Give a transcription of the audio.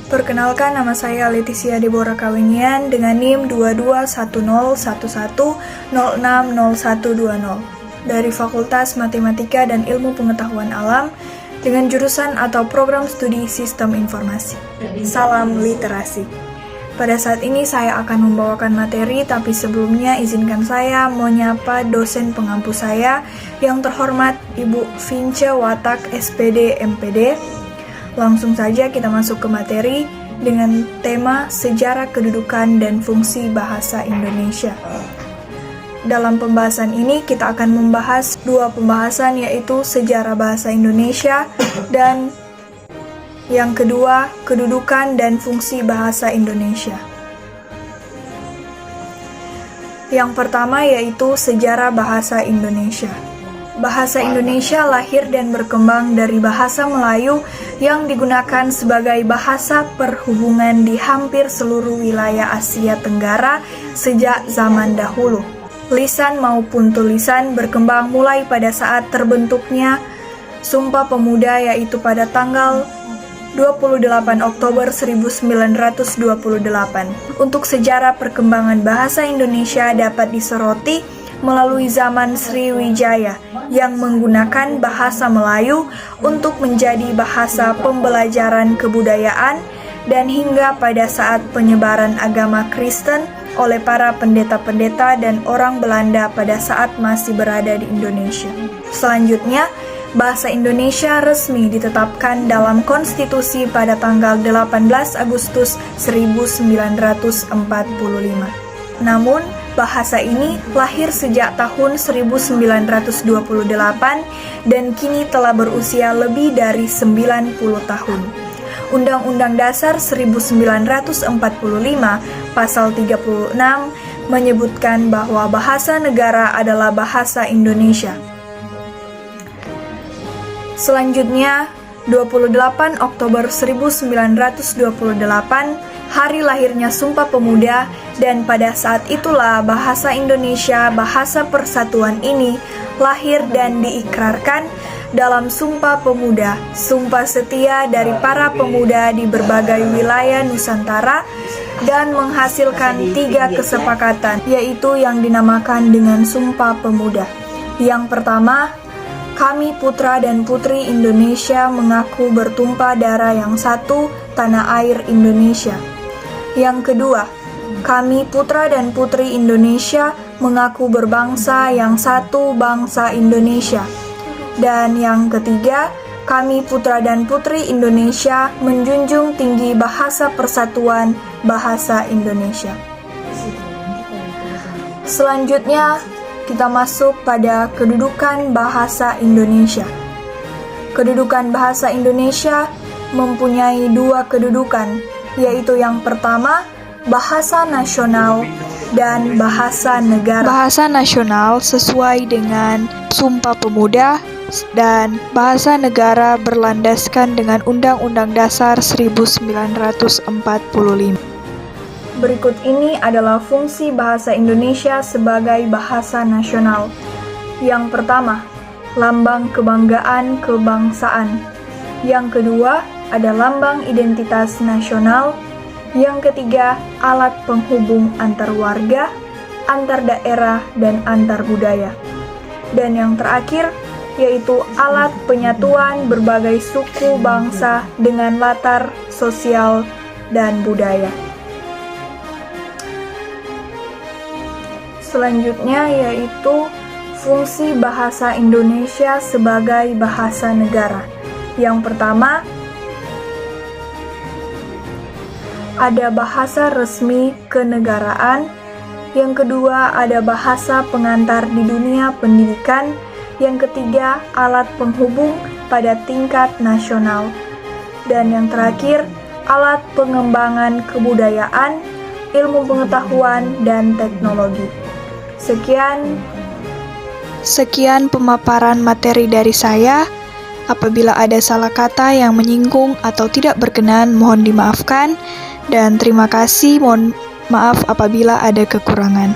Perkenalkan, nama saya Leticia Deborah Kawenian dengan NIM 221011060120 dari Fakultas Matematika dan Ilmu Pengetahuan Alam dengan jurusan atau program studi Sistem Informasi. Salam literasi. Pada saat ini saya akan membawakan materi, tapi sebelumnya izinkan saya menyapa dosen pengampu saya yang terhormat Ibu Vince Watak SPD MPD. Langsung saja kita masuk ke materi dengan tema sejarah kedudukan dan fungsi bahasa Indonesia. Dalam pembahasan ini kita akan membahas dua pembahasan, yaitu sejarah bahasa Indonesia dan yang kedua kedudukan dan fungsi bahasa Indonesia. Yang pertama yaitu sejarah bahasa Indonesia. Bahasa Indonesia lahir dan berkembang dari bahasa Melayu yang digunakan sebagai bahasa perhubungan di hampir seluruh wilayah Asia Tenggara sejak zaman dahulu. Lisan maupun tulisan berkembang mulai pada saat terbentuknya Sumpah Pemuda, yaitu pada tanggal 28 Oktober 1928. Untuk sejarah perkembangan bahasa Indonesia dapat disoroti melalui zaman Sriwijaya yang menggunakan bahasa Melayu untuk menjadi bahasa pembelajaran kebudayaan dan hingga pada saat penyebaran agama Kristen oleh para pendeta-pendeta dan orang Belanda pada saat masih berada di Indonesia. Selanjutnya, bahasa Indonesia resmi ditetapkan dalam konstitusi pada tanggal 18 Agustus 1945. Namun, bahasa ini lahir sejak tahun 1928 dan kini telah berusia lebih dari 90 tahun. Undang-Undang Dasar 1945 Pasal 36 menyebutkan bahwa bahasa negara adalah bahasa Indonesia. Selanjutnya, 28 Oktober 1928, hari lahirnya Sumpah Pemuda, dan pada saat itulah bahasa Indonesia, bahasa persatuan ini lahir dan diikrarkan dalam Sumpah Pemuda, sumpah setia dari para pemuda di berbagai wilayah Nusantara dan menghasilkan 3 kesepakatan, yaitu yang dinamakan dengan Sumpah Pemuda. Yang pertama, kami putra dan putri Indonesia mengaku bertumpah darah yang satu, tanah air Indonesia. Yang kedua, kami putra dan putri Indonesia mengaku berbangsa yang satu, bangsa Indonesia. Dan yang ketiga, kami putra dan putri Indonesia menjunjung tinggi bahasa persatuan, bahasa Indonesia. Selanjutnya, kita masuk pada kedudukan bahasa Indonesia. Kedudukan bahasa Indonesia mempunyai 2 kedudukan, yaitu yang pertama, bahasa nasional dan bahasa negara. Bahasa nasional sesuai dengan Sumpah Pemuda dan bahasa negara berlandaskan dengan Undang-Undang Dasar 1945. Berikut ini adalah fungsi bahasa Indonesia sebagai bahasa nasional. Yang pertama, lambang kebanggaan kebangsaan. Yang kedua, ada lambang identitas nasional. Yang ketiga, alat penghubung antar warga, antar daerah, dan antar budaya. Dan yang terakhir, yaitu alat penyatuan berbagai suku bangsa dengan latar sosial dan budaya. Selanjutnya yaitu fungsi bahasa Indonesia sebagai bahasa negara. Yang pertama, ada bahasa resmi kenegaraan. Yang kedua, ada bahasa pengantar di dunia pendidikan. Yang ketiga, alat penghubung pada tingkat nasional. Dan yang terakhir, alat pengembangan kebudayaan, ilmu pengetahuan, dan teknologi. Sekian pemaparan materi dari saya. Apabila ada salah kata yang menyinggung atau tidak berkenan, mohon dimaafkan. Dan terima kasih, mohon maaf apabila ada kekurangan.